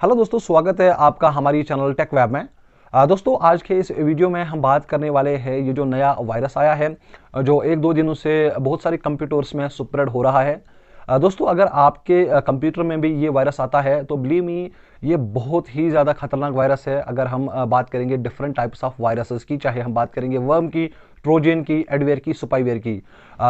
Hello दोस्तों, स्वागत है आपका हमारी चैनल टेक वेब में। दोस्तों, आज के इस वीडियो में हम बात करने वाले हैं ये जो नया वायरस आया है, जो एक दो दिनों से बहुत सारे कंप्यूटर्स में स्प्रेड हो रहा है। दोस्तों, अगर आपके कंप्यूटर में भी ये वायरस आता है तो बिलीव मी, ये बहुत ही ज़्यादा खतरनाक वायरस है। अगर हम बात करेंगे डिफरेंट टाइप्स ऑफ वायरसेस की, चाहे हम बात करेंगे वर्म की, ट्रोजन की, एडवेयर की, स्पाईवेयर की।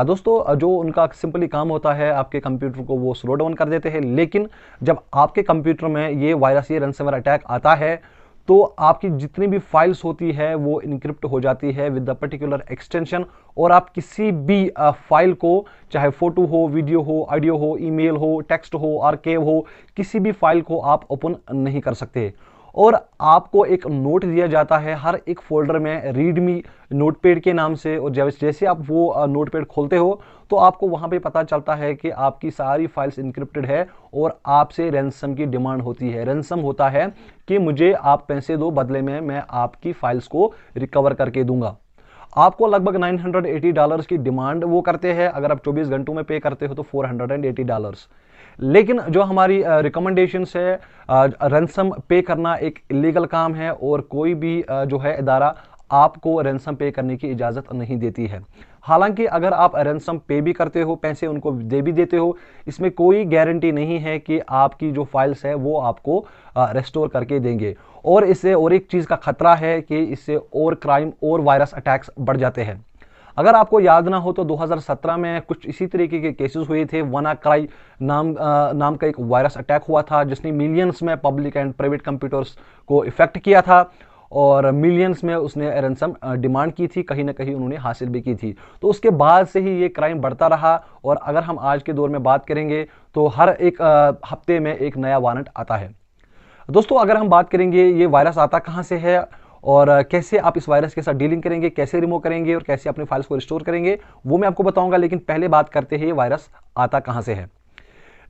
दोस्तों, जो उनका सिंपली काम होता है, आपके कंप्यूटर को वो स्लो डाउन कर देते हैं। लेकिन जब आपके कंप्यूटर में ये वायरस, ये रैनसमवेयर अटैक आता है, तो आपकी जितनी भी फाइल्स होती है वो इनक्रिप्ट हो जाती है विद द पर्टिकुलर एक्सटेंशन। और आप किसी भी फाइल को, चाहे फोटो हो, वीडियो हो, ऑडियो हो, ईमेल हो, टेक्स्ट हो, आर्काइव हो, किसी भी फाइल को आप ओपन नहीं कर सकते। और आपको एक नोट दिया जाता है हर एक फोल्डर में, रीडमी नोटपैड के नाम से। और जैसे आप वो नोटपैड खोलते हो तो आपको वहां पे पता चलता है कि आपकी सारी फाइल्स इनक्रिप्टेड है और आपसे रैंसम की डिमांड होती है। रैंसम होता है कि मुझे आप पैसे दो, बदले में मैं आपकी फाइल्स को रिकवर करके दूंगा। आपको लगभग $980 की डिमांड वो करते हैं। अगर आप 24 घंटों में पे करते हो तो $480। लेकिन जो हमारी रिकमेंडेशंस है, रैंसम पे करना एक इलीगल काम है और कोई भी जो है इदारा आपको रैंसम पे करने की इजाज़त नहीं देती है। हालांकि अगर आप रैंसम पे भी करते हो, पैसे उनको दे भी देते हो, इसमें कोई गारंटी नहीं है कि आपकी जो फाइल्स है वो आपको रेस्टोर करके देंगे। और इससे और एक चीज़ का खतरा है कि इससे और क्राइम और वायरस अटैक्स बढ़ जाते हैं। अगर आपको याद ना हो तो 2017 में कुछ इसी तरीके के केसेस हुए थे। WannaCry नाम का एक वायरस अटैक हुआ था जिसने मिलियंस में पब्लिक एंड प्राइवेट कंप्यूटर्स को इफेक्ट किया था और मिलियंस में उसने रैंसम डिमांड की थी, कहीं ना कहीं उन्होंने हासिल भी की थी। तो उसके बाद से ही ये क्राइम बढ़ता रहा। और अगर हम आज के दौर में बात करेंगे तो हर एक हफ्ते में एक नया वारंट आता है। दोस्तों, अगर हम बात करेंगे ये वायरस आता कहाँ से है और कैसे आप इस वायरस के साथ डीलिंग करेंगे, कैसे रिमूव करेंगे और कैसे अपने फाइल्स को रिस्टोर करेंगे, वो मैं आपको बताऊंगा। लेकिन पहले बात करते हैं ये वायरस आता कहाँ से है।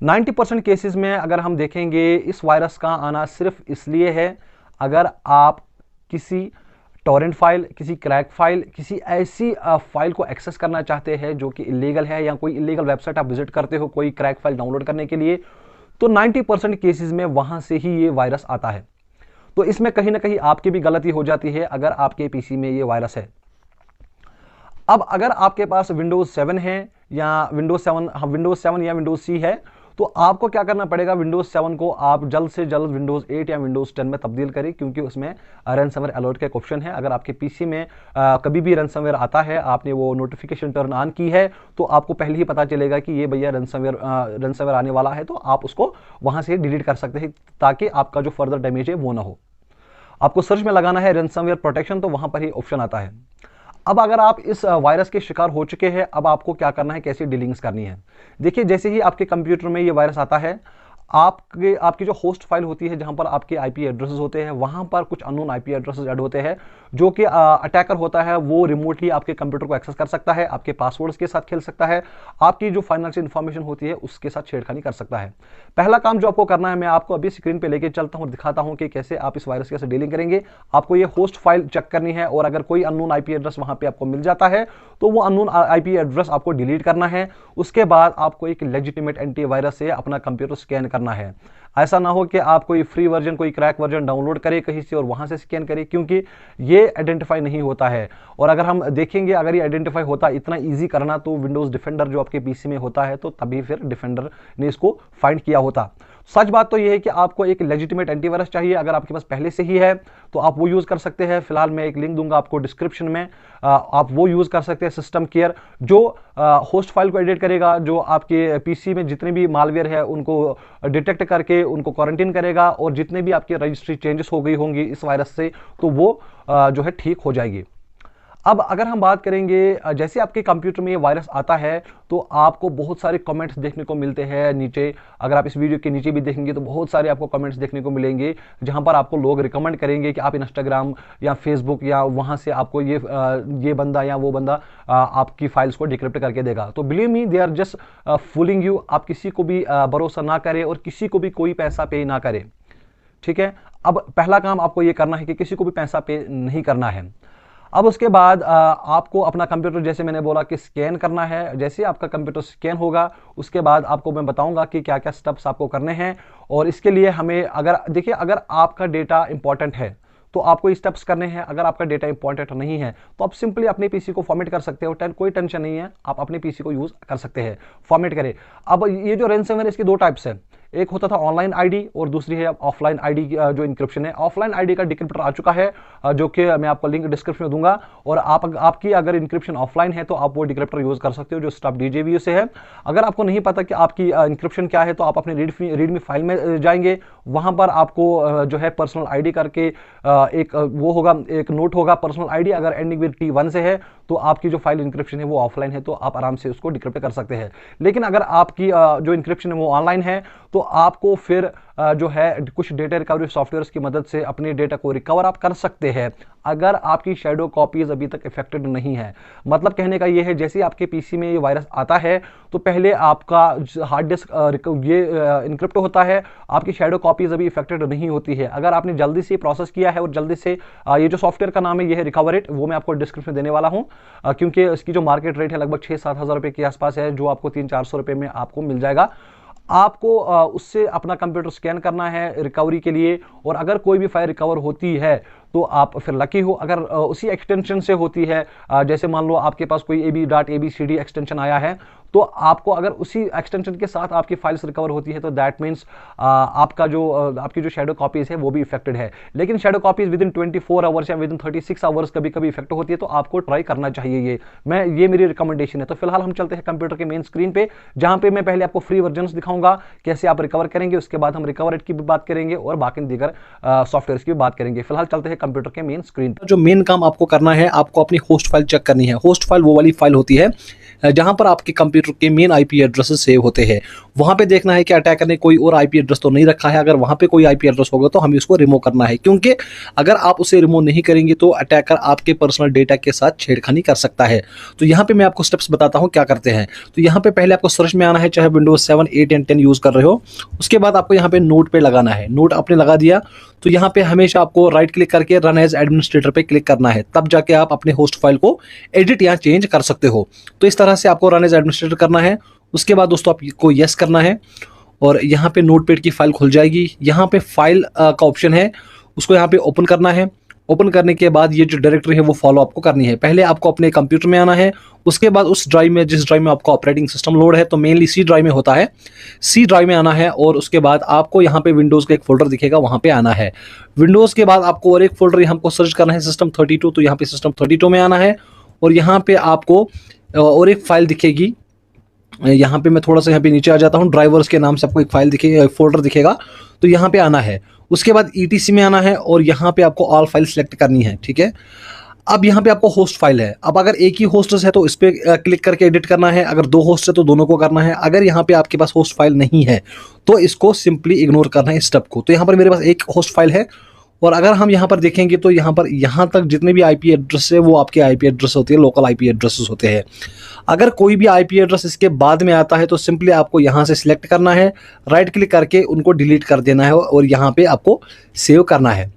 90% केसेस में अगर हम देखेंगे, इस वायरस का आना सिर्फ इसलिए है अगर आप किसी टॉरेंट फाइल, किसी क्रैक फाइल, किसी ऐसी फाइल को एक्सेस करना चाहते हैं जो कि इलीगल है, या कोई इलीगल वेबसाइट आप विजिट करते हो कोई क्रैक फाइल डाउनलोड करने के लिए, तो 90% केसेस में वहां से ही ये वायरस आता है। तो इसमें कहीं ना कहीं आपकी भी गलती हो जाती है अगर आपके पीसी में ये वायरस है। अब अगर आपके पास विंडोज 7 है या विंडोज 7 या विंडोज सी है, तो आपको क्या करना पड़ेगा, विंडोज 7 को आप जल्द से जल्द विंडोज 8 या विंडोज 10 में तब्दील करें, क्योंकि उसमें रैंसमवेयर अलर्ट का एक ऑप्शन है। अगर आपके पीसी में कभी भी रैंसमवेयर आता है, आपने वो नोटिफिकेशन टर्न ऑन की है, तो आपको पहले ही पता चलेगा कि ये भैया रैंसमवेयर आने वाला है, तो आप उसको वहां से डिलीट कर सकते हैं ताकि आपका जो फर्दर डैमेज है वो ना हो। आपको सर्च में लगाना है रैंसमवेयर प्रोटेक्शन, तो वहां पर ही ऑप्शन आता है। अब अगर आप इस वायरस के शिकार हो चुके हैं, अब आपको क्या करना है, कैसी डीलिंग्स करनी है। देखिए, जैसे ही आपके कंप्यूटर में ये वायरस आता है, आपकी जो होस्ट फाइल होती है, जहां पर आपके आईपी एड्रेसेस होते हैं, वहां पर कुछ अननोन आईपी एड्रेसेस ऐड होते हैं, जो कि अटैकर होता है वो रिमोटली आपके कंप्यूटर को एक्सेस कर सकता है, आपके पासवर्ड्स के साथ खेल सकता है, आपकी जो फाइनेंशियल इंफॉर्मेशन होती है उसके साथ छेड़खानी कर सकता है। पहला काम जो आपको करना है, मैं आपको अभी स्क्रीन पे लेके चलता हूं और दिखाता हूं कि कैसे आप इस वायरस के साथ डीलिंग करेंगे। आपको ये होस्ट फाइल चेक करनी है और अगर कोई अननोन आईपी एड्रेस वहां पे आपको मिल जाता है तो वो अननोन आईपी एड्रेस आपको डिलीट करना है। उसके बाद आपको एक लेजिटिमेट एंटीवायरस से अपना कंप्यूटर स्कैन करना है। ऐसा ना हो कि आप कोई फ्री वर्जन, कोई क्रैक वर्जन डाउनलोड करें कहीं से और वहां से स्कैन करें, क्योंकि ये आइडेंटिफाई नहीं होता है। और अगर हम देखेंगे, अगर ये आइडेंटिफाई होता इतना इजी करना, तो विंडोज डिफेंडर जो आपके पीसी में होता है, तो तभी फिर डिफेंडर ने इसको फाइंड किया होता। सच बात तो यह है कि आपको एक लेजिटिमेट एंटीवायरस चाहिए। अगर आपके पास पहले से ही है तो आप वो यूज कर सकते हैं। फिलहाल मैं एक लिंक दूंगा आपको डिस्क्रिप्शन में, आप वो यूज कर सकते हैं, सिस्टम केयर, जो होस्ट फाइल को एडिट करेगा, जो आपके पीसी में जितने भी मालवेयर है उनको डिटेक्ट करके उनको क्वारंटीन करेगा, और जितने भी आपकी रजिस्ट्री चेंजेस हो गई होंगी इस वायरस से, तो वो जो है ठीक हो जाएगी। अब अगर हम बात करेंगे, जैसे आपके कंप्यूटर में ये वायरस आता है तो आपको बहुत सारे कमेंट्स देखने को मिलते हैं नीचे। अगर आप इस वीडियो के नीचे भी देखेंगे तो बहुत सारे आपको कमेंट्स देखने को मिलेंगे, जहां पर आपको लोग रिकमेंड करेंगे कि आप इंस्टाग्राम या फेसबुक या वहां से आपको ये बंदा या वो बंदा आपकी फाइल्स को डिक्रिप्ट करके देगा। तो believe me, they are just fooling you. आप किसी को भी भरोसा ना करें और किसी को भी कोई पैसा पे ना करें, ठीक है। अब पहला काम आपको ये करना है कि किसी को भी पैसा पे नहीं करना है। अब उसके बाद आपको अपना कंप्यूटर, जैसे मैंने बोला कि स्कैन करना है। जैसे आपका कंप्यूटर स्कैन होगा उसके बाद आपको मैं बताऊंगा कि क्या क्या स्टेप्स आपको करने हैं। और इसके लिए हमें, अगर देखिए, अगर आपका डेटा इंपॉर्टेंट है तो आपको ये स्टेप्स करने हैं। अगर आपका डेटा इंपॉर्टेंट नहीं है तो आप सिंपली अपने पीसी को फॉर्मेट कर सकते हो। कोई टेंशन नहीं है, आप अपने पीसी को यूज कर सकते हैं, फॉर्मेट करें। अब ये जो रैनसमवेयर, इसकी दो टाइप्स है। एक होता था ऑनलाइन आईडी और दूसरी है ऑफलाइन आईडी जो इंक्रिप्शन है। ऑफलाइन आईडी का डिक्रिप्टर आ चुका है, जो कि मैं आपको लिंक डिस्क्रिप्शन में दूंगा। और आपकी अगर इंक्रिप्शन ऑफलाइन है तो आप वो डिक्रिप्टर यूज कर सकते हो जो स्टफ डीजेवीयू से है। अगर आपको नहीं पता कि आपकी इंक्रिप्शन क्या है तो आप अपने रीडमी फाइल में जाएंगे। वहां पर आपको जो है पर्सनल आईडी करके एक वो होगा, एक नोट होगा पर्सनल आईडी। अगर एंडिंग विद T1 से है तो आपकी जो फाइल इंक्रिप्शन है वो ऑफलाइन है, तो आप आराम से उसको डिक्रिप्ट कर सकते हैं। लेकिन अगर आपकी जो इंक्रिप्शन है वो ऑनलाइन है तो आपको फिर जो है कुछ डेटा रिकवरी सॉफ्टवेयर की मदद से अपने डेटा को रिकवर आप कर सकते हैं, अगर आपकी शैडो कॉपीज अभी तक इफेक्टेड नहीं है। मतलब कहने का ये है, जैसे आपके पीसी में ये वायरस आता है तो पहले आपका हार्ड डिस्क ये इनक्रिप्ट होता है, आपकी शैडो कॉपीज अभी इफेक्टेड नहीं होती है। अगर आपने जल्दी से प्रोसेस किया है और जल्दी से ये जो सॉफ्टवेयर का नाम है ये है रिकवरेट, वो मैं आपको डिस्क्रिप्शन देने वाला हूँ, क्योंकि इसकी जो मार्केट रेट है लगभग 6-7 हज़ार रुपये के आसपास है, जो आपको 300-400 रुपये में आपको मिल जाएगा। आपको उससे अपना कंप्यूटर स्कैन करना है रिकवरी के लिए। और अगर कोई भी फाइल रिकवर होती है तो आप फिर लकी हो। अगर उसी एक्सटेंशन से होती है, जैसे मान लो आपके पास कोई ab.abcd एक्सटेंशन आया है, तो आपको अगर उसी एक्सटेंशन के साथ आपकी फाइल्स रिकवर होती है तो दैट मीन्स आपकी जो शैडो कॉपीज है वो भी इफेक्टेड है। लेकिन shadow copies with in 24 hours या विद इन 36 आवर्स कभी कभी इफेक्ट होती है, तो आपको ट्राई करना चाहिए। ये मेरी रिकमेंडेशन है। तो फिलहाल हम चलते हैं कंप्यूटर के मेन स्क्रीन पे, जहां पे मैं पहले आपको फ्री वर्जन दिखाऊंगा कैसे आप रिकवर करेंगे। उसके बाद हम रिकवरेट की भी बात करेंगे और बाकी दीगर सॉफ्टवेयर की भी बात करेंगे। फिलहाल चलते हैं कंप्यूटर के मेन स्क्रीन पर। जो मेन काम आपको करना है, आपको अपनी होस्ट फाइल चेक करनी है। होस्ट फाइल वो वाली फाइल होती है जहां पर आपके कंप्यूटर के मेन आईपी एड्रेसेस सेव होते हैं। वहां पे देखना है कि अटैकर ने कोई और आईपी एड्रेस तो नहीं रखा है। अगर वहां पे कोई आईपी एड्रेस होगा तो हमें उसको रिमूव करना है, क्योंकि अगर आप उसे रिमूव नहीं करेंगे तो अटैकर आपके पर्सनल डेटा के साथ छेड़खानी कर सकता है। तो यहाँ पे मैं आपको स्टेप्स बताता हूँ क्या करते हैं। तो यहाँ पे पहले आपको सर्च में आना है, चाहे विंडोज 7, 8 एंड 10 यूज कर रहे हो। उसके बाद आपको यहाँ पे नोट पे लगाना है। नोट आपने लगा दिया तो यहाँ पे हमेशा आपको राइट क्लिक करके रन एज एडमिनिस्ट्रेटर पे क्लिक करना है, तब जाके आप अपने होस्ट फाइल को एडिट या चेंज कर सकते हो। तो इस तरह से आपको रन एज एडमिनिस्ट्रेटर करना है। उसके बाद दोस्तों आपको यस करना है और यहाँ पे नोटपैड की फाइल खुल जाएगी। यहाँ पे फाइल का ऑप्शन है, उसको यहाँ पे ओपन करना है। ओपन करने के बाद ये जो डायरेक्टरी है वो फॉलो आपको करनी है। पहले आपको अपने कंप्यूटर में आना है, उसके बाद उस ड्राइव में, जिस ड्राइव में आपका ऑपरेटिंग सिस्टम लोड है, तो मेनली सी ड्राइव में होता है, सी ड्राइव में आना है। और उसके बाद आपको यहाँ पे विंडोज़ का एक फोल्डर दिखेगा, वहाँ पे आना है। विंडोज़ के बाद आपको और एक फोल्डर यहाँ को सर्च करना है, सिस्टम 32, तो यहाँ पे सिस्टम 32 में आना है। और यहाँ पे आपको और एक फाइल दिखेगी, यहाँ पे मैं थोड़ा सा यहाँ पे नीचे आ जाता हूँ, ड्राइवर्स के नाम से आपको एक फाइल दिखेगा, फोल्डर दिखेगा, तो यहाँ पे आना है। उसके बाद ETC में आना है और यहाँ पे आपको ऑल फाइल सेलेक्ट करनी है, ठीक है। अब यहाँ पे आपको होस्ट फाइल है। अब अगर एक ही होस्ट है तो इस पर क्लिक करके एडिट करना है, अगर दो होस्ट है तो दोनों को करना है। अगर यहाँ पे आपके पास होस्ट फाइल नहीं है तो इसको सिंपली इग्नोर करना है, स्टेप को। तो यहाँ पर मेरे पास एक होस्ट फाइल है और अगर हम यहाँ पर देखेंगे तो यहाँ तक जितने भी आईपी एड्रेस है वो आपके आईपी एड्रेस होते हैं, लोकल आईपी एड्रेसेस होते हैं। अगर कोई भी आईपी एड्रेस इसके बाद में आता है तो सिंपली आपको यहाँ से सिलेक्ट करना है, राइट क्लिक करके उनको डिलीट कर देना है और यहाँ पे आपको सेव करना है।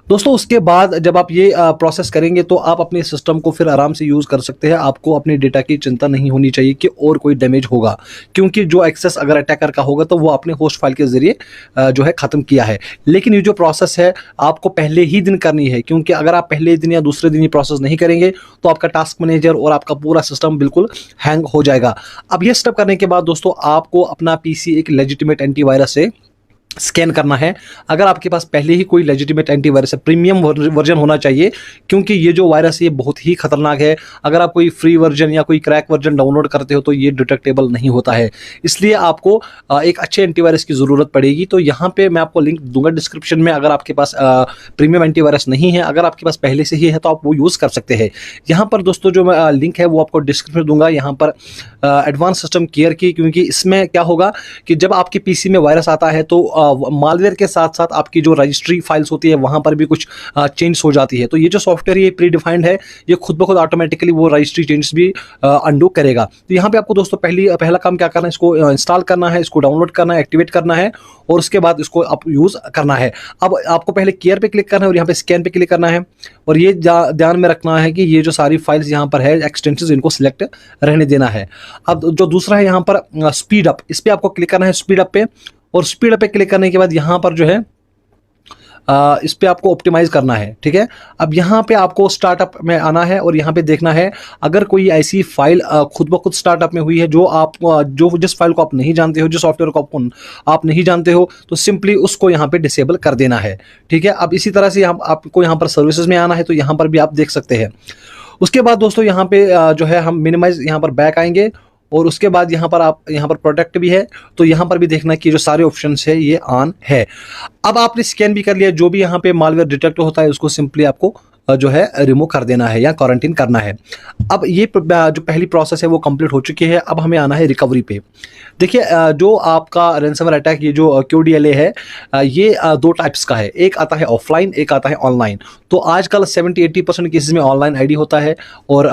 दोस्तों उसके बाद जब आप ये प्रोसेस करेंगे तो आप अपने सिस्टम को फिर आराम से यूज़ कर सकते हैं। आपको अपने डेटा की चिंता नहीं होनी चाहिए कि और कोई डैमेज होगा, क्योंकि जो एक्सेस अगर अटैकर का होगा तो वो अपने होस्ट फाइल के ज़रिए जो है ख़त्म किया है। लेकिन ये जो प्रोसेस है आपको पहले ही दिन करनी है, क्योंकि अगर आप पहले दिन या दूसरे दिन ये प्रोसेस नहीं करेंगे तो आपका टास्क मैनेजर और आपका पूरा सिस्टम बिल्कुल हैंग हो जाएगा। अब ये स्टेप करने के बाद दोस्तों आपको अपना PC एक लेजिटिमेट एंटीवायरस से स्कैन करना है। अगर आपके पास पहले ही कोई लेजिटिमेट एंटीवायरस है, प्रीमियम वर्जन होना चाहिए, क्योंकि ये जो वायरस है ये बहुत ही खतरनाक है। अगर आप कोई फ्री वर्जन या कोई क्रैक वर्जन डाउनलोड करते हो तो ये डिटेक्टेबल नहीं होता है, इसलिए आपको एक अच्छे एंटीवायरस की ज़रूरत पड़ेगी। तो यहाँ पे मैं आपको लिंक दूंगा डिस्क्रिप्शन में। अगर आपके पास प्रीमियम एंटीवायरस नहीं है, अगर आपके पास पहले से ही है तो आप वो यूज़ कर सकते हैं। यहाँ पर दोस्तों जो मैं लिंक है वो आपको डिस्क्रिप्शन दूंगा, यहाँ पर एडवांस सिस्टम केयर की, क्योंकि इसमें क्या होगा कि जब आपके PC में वायरस आता है तो मालवेयर के साथ साथ आपकी जो रजिस्ट्री फाइल्स होती है वहाँ पर भी कुछ चेंज हो जाती है। तो ये जो सॉफ्टवेयर ये प्री डिफाइंड है, ये खुद ब खुद ऑटोमेटिकली वो रजिस्ट्री चेंजेस भी अंडू करेगा। तो यहाँ पे आपको दोस्तों पहला काम क्या करना है, इसको इंस्टॉल करना है, इसको डाउनलोड करना है, एक्टिवेट करना है और उसके बाद इसको आप यूज़ करना है। अब आपको पहले केयर पे क्लिक करना है और यहाँ पे स्कैन पे क्लिक करना है और ये ध्यान में रखना है कि ये जो सारी फाइल्स यहाँ पर है एक्सटेंशंस, इनको सिलेक्ट रहने देना है। अब जो दूसरा है यहाँ पर स्पीड अप, इस पर आपको क्लिक करना है स्पीड अप पे, और स्पीड अप पे क्लिक करने के बाद यहाँ पर जो है इस पे आपको ऑप्टिमाइज करना है। ठीक है, अब यहाँ पे आपको स्टार्टअप में आना है और यहाँ पे देखना है अगर कोई ऐसी फाइल खुद ब खुद स्टार्टअप में हुई है जो जिस फाइल को आप नहीं जानते हो, जिस सॉफ्टवेयर को आप नहीं जानते हो, तो सिंपली उसको यहाँ पे डिसेबल कर देना है। ठीक है, अब इसी तरह से आपको यहाँ पर सर्विसेज में आना है, तो यहाँ पर भी आप देख सकते हैं। उसके बाद दोस्तों यहाँ पे जो है हम मिनिमाइज यहाँ पर बैक आएंगे और उसके बाद यहाँ पर प्रोटेक्ट भी है, तो यहाँ पर भी देखना कि जो सारे ऑप्शंस है ये ऑन है। अब आपने स्कैन भी कर लिया, जो भी यहाँ पे मालवेयर डिटेक्ट होता है उसको सिंपली आपको जो है रिमूव कर देना है या क्वारंटीन करना है। अब ये जो पहली प्रोसेस है वो कंप्लीट हो चुकी है। अब हमें आना है रिकवरी पे। देखिए जो आपका रैंसमवेयर अटैक, ये जो QDLA है, ये दो टाइप्स का है, एक आता है ऑफलाइन, एक आता है ऑनलाइन। तो आजकल 70-80% केसेस में ऑनलाइन आईडी होता है और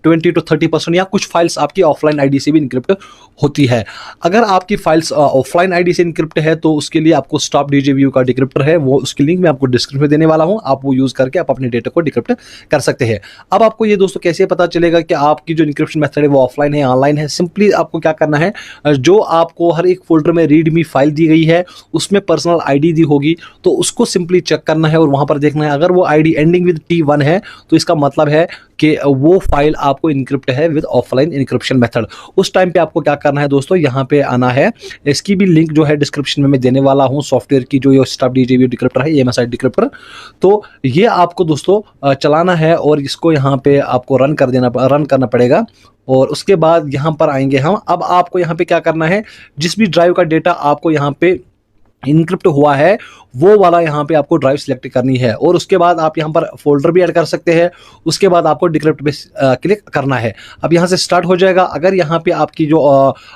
20 to 30% या कुछ फाइल्स आपकी ऑफलाइन आईडी से भी इनक्रिप्ट होती है। अगर आपकी फाइल्स ऑफलाइन आईडी से इनक्रिप्ट है तो उसके लिए आपको स्टॉप DJVU का डिक्रिप्टर है, वो उसकी लिंक मैं आपको डिस्क्रिप्शन में देने वाला हूँ, आप वो यूज़ करके आप अपने डेटा को डिक्रिप्ट कर सकते हैं। अब आपको ये दोस्तों कैसे पता चलेगा कि आपकी जो इनक्रिप्शन मेथड है वो ऑफलाइन है ऑनलाइन है? सिंपली आपको क्या करना है, जो आपको हर एक फोल्डर में रीडमी फाइल दी गई है उसमें पर्सनल आईडी दी होगी, तो उसको सिंपली चेक करना है और वहां पर देखना है अगर वो आईडी एंडिंग विद T1 है तो इसका मतलब है कि वो फाइल आपको इनक्रिप्ट है विद ऑफलाइन इनक्रिप्शन मेथड। उस टाइम पे आपको क्या करना है दोस्तों, यहाँ पे आना है, इसकी भी लिंक जो है डिस्क्रिप्शन में मैं देने वाला हूँ, सॉफ्टवेयर की जो ये स्टॉप DJVU डिक्रिप्टर है, MSI डिक्रिप्टर। तो ये आपको दोस्तों चलाना है और इसको यहाँ पे आपको रन करना पड़ेगा। और उसके बाद यहाँ पर आएंगे हम। अब आपको यहाँ पे क्या करना है, जिस भी ड्राइव का डेटा आपको यहाँ पे इनक्रिप्ट हुआ है वो वाला यहाँ पे आपको ड्राइव सिलेक्ट करनी है और उसके बाद आप यहाँ पर फोल्डर भी ऐड कर सकते हैं। उसके बाद आपको डिक्रिप्ट पे क्लिक करना है। अब यहाँ से स्टार्ट हो जाएगा। अगर यहाँ पे आपकी जो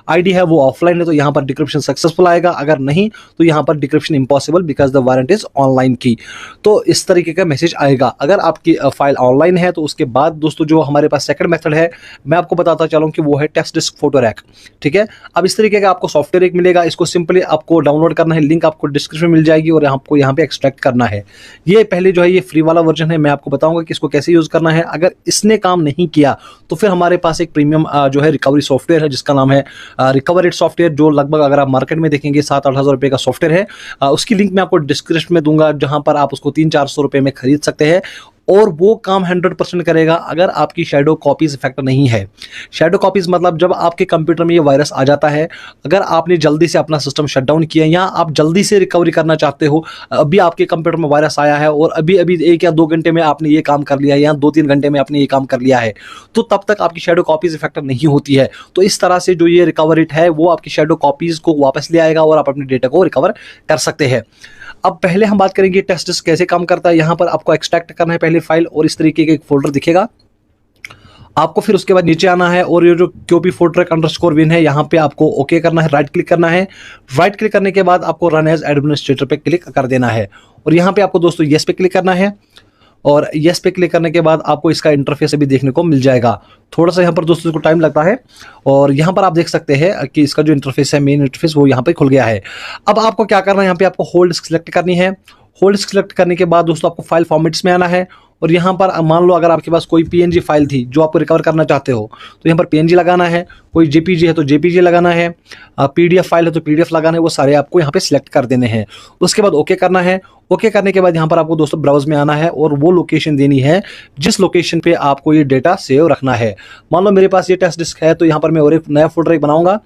आईडी है वो ऑफलाइन है तो यहाँ पर डिक्रिप्शन सक्सेसफुल आएगा, अगर नहीं तो यहाँ पर decryption impossible because the warrant is online की। तो इस तरीके का मैसेज आएगा। अगर आपकी फाइल ऑनलाइन है तो उसके बाद दोस्तों जो हमारे पास सेकंड मेथड है मैं आपको बताता चलूँ कि वो है टेस्ट डिस्क फोटो रैक। ठीक है, अब इस तरीके का आपको सॉफ्टवेयर एक मिलेगा, इसको सिंपली आपको डाउनलोड करना है, लिंक आपको डिस्क्रिप्शन में मिल जाएगी और आपको यहाँ पे एक्सट्रैक्ट करना है। ये पहले जो है ये फ्री वाला वर्जन है, मैं आपको बताऊंगा कि इसको कैसे यूज करना है। अगर इसने काम नहीं किया तो फिर हमारे पास एक प्रीमियम जो है रिकवरी सॉफ्टवेयर है जिसका नाम है रिकवरेट सॉफ्टवेयर, जो लगभग अगर आप मार्केट में देखेंगे 7-8 हज़ार रुपये का सॉफ्टवेयर है। उसकी लिंक मैं आपको डिस्क्रिप्शन में दूंगा जहां पर आप उसको 300-400 रुपये में खरीद सकते हैं और वो काम 100% करेगा अगर आपकी शैडो कॉपीज इफेक्ट नहीं है। शैडो कॉपीज मतलब जब आपके कंप्यूटर में ये वायरस आ जाता है, अगर आपने जल्दी से अपना सिस्टम शट डाउन किया या आप जल्दी से रिकवरी करना चाहते हो, अभी आपके कंप्यूटर में वायरस आया है और अभी 1 या 2 घंटे में आपने ये काम कर लिया है या 2-3 घंटे में आपने ये काम कर लिया है, तो तब तक आपकी शैडो कॉपीज इफेक्ट नहीं होती है। तो इस तरह से जो ये रिकवरेट है वो आपकी शैडो कॉपीज को वापस ले आएगा और आप अपने डेटा को रिकवर कर सकते हैं। अब पहले हम बात करेंगे टेस्ट डिस्क कैसे काम करता है। यहाँ पर आपको एक्सट्रैक्ट करना है पहले फाइल और इस तरीके का एक फोल्डर दिखेगा आपको। फिर उसके बाद नीचे आना है और ये जो QP4track_win है यहाँ पे आपको ओके करना है, राइट क्लिक करना है। राइट क्लिक करने के बाद आपको रन एज एडमिनिस्ट्रेटर पे क्लिक कर देना है और यहाँ पे आपको दोस्तों येस पे क्लिक करना है और येस पे क्लिक करने के बाद आपको इसका इंटरफेस अभी देखने को मिल जाएगा। थोड़ा सा यहाँ पर दोस्तों को टाइम लगता है और यहाँ पर आप देख सकते हैं कि इसका जो इंटरफेस है, मेन इंटरफेस, वो यहाँ पे खुल गया है। अब आपको क्या करना है, यहाँ पे आपको होल्ड डिस्क सेलेक्ट करनी है। होल्ड डिस्क सेलेक्ट करने के बाद दोस्तों आपको फाइल फॉर्मेट्स में आना है और यहाँ पर मान लो अगर आपके पास कोई PNG फाइल थी जो आपको रिकवर करना चाहते हो तो यहाँ पर PNG लगाना है, कोई JPG है तो JPG लगाना है, PDF फाइल है तो PDF लगाना है, वो सारे आपको यहाँ पे सिलेक्ट कर देने हैं। उसके बाद ओके करना है। ओके करने के बाद यहाँ पर आपको दोस्तों ब्राउज में आना है और वो लोकेशन देनी है जिस लोकेशन पे आपको ये डेटा सेव रखना है। मान लो मेरे पास ये टेस्ट डिस्क है तो यहाँ पर मैं और एक नया फोल्डर बनाऊंगा।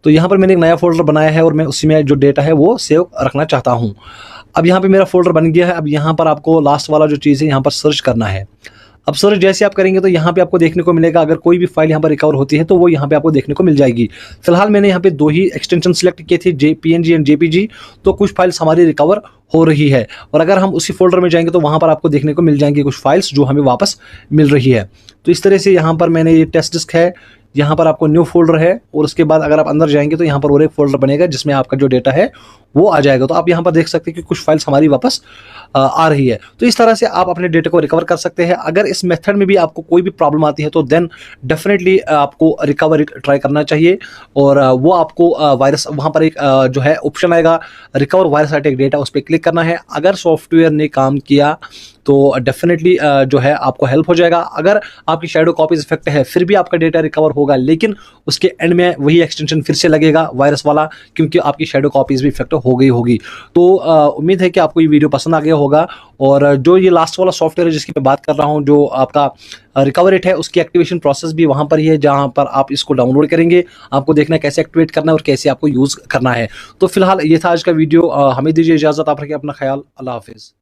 तो यहाँ पर मैंने एक नया फोल्डर बनाया है और मैं उसी में जो डेटा है वो सेव रखना चाहता हूँ। अब यहाँ पे मेरा फोल्डर बन गया है। अब यहाँ पर आपको लास्ट वाला जो चीज़ है यहाँ पर सर्च करना है। अब सर्च जैसे आप करेंगे तो यहाँ पे आपको देखने को मिलेगा अगर कोई भी फाइल यहाँ पर रिकवर होती है तो वो यहाँ पे आपको देखने को मिल जाएगी। फिलहाल मैंने यहाँ पे 2 ही एक्सटेंशन सिलेक्ट किए थे, PNG एंड JPG, तो कुछ फाइल्स हमारी रिकवर हो रही है और अगर हम उसी फोल्डर में जाएंगे तो वहाँ पर आपको देखने को मिल जाएंगी कुछ फाइल्स जो हमें वापस मिल रही है। तो इस तरह से यहाँ पर मैंने ये टेस्ट डिस्क है, यहाँ पर आपको न्यू फोल्डर है और उसके बाद अगर आप अंदर जाएंगे तो यहाँ पर और एक फोल्डर बनेगा जिसमें आपका जो डेटा है वो आ जाएगा। तो आप यहाँ पर देख सकते हैं कि कुछ फाइल्स हमारी वापस आ रही है। तो इस तरह से आप अपने डेटा को रिकवर कर सकते हैं। अगर इस मेथड में भी आपको कोई भी प्रॉब्लम आती है तो देन डेफिनेटली आपको रिकवर ट्राई करना चाहिए और वो आपको वायरस वहाँ पर एक जो है ऑप्शन आएगा रिकवर वायरस अटैक डेटा, उस पर क्लिक करना है। अगर सॉफ्टवेयर ने काम किया तो डेफिनेटली जो है आपको हेल्प हो जाएगा। अगर आपकी शैडो कॉपीज इफेक्ट है फिर भी आपका डेटा रिकवर होगा, लेकिन उसके एंड में वही एक्सटेंशन फिर से लगेगा वायरस वाला, क्योंकि आपकी शैडो कॉपीज भी इफेक्ट हो गई होगी। तो उम्मीद है कि आपको ये वीडियो पसंद आ गया होगा। और जो ये लास्ट वाला सॉफ्टवेयर है जिसकी मैं बात कर रहा हूँ, जो आपका रिकवर रेट है, उसकी एक्टिवेशन प्रोसेस भी वहाँ पर ही है जहाँ पर आप इसको डाउनलोड करेंगे। आपको देखना है कैसे एक्टिवेट करना है और कैसे आपको यूज़ करना है। तो फिलहाल ये था आज का वीडियो। हमें दीजिए इजाज़त, आप रखिए अपना ख्याल। अल्लाह हाफिज़।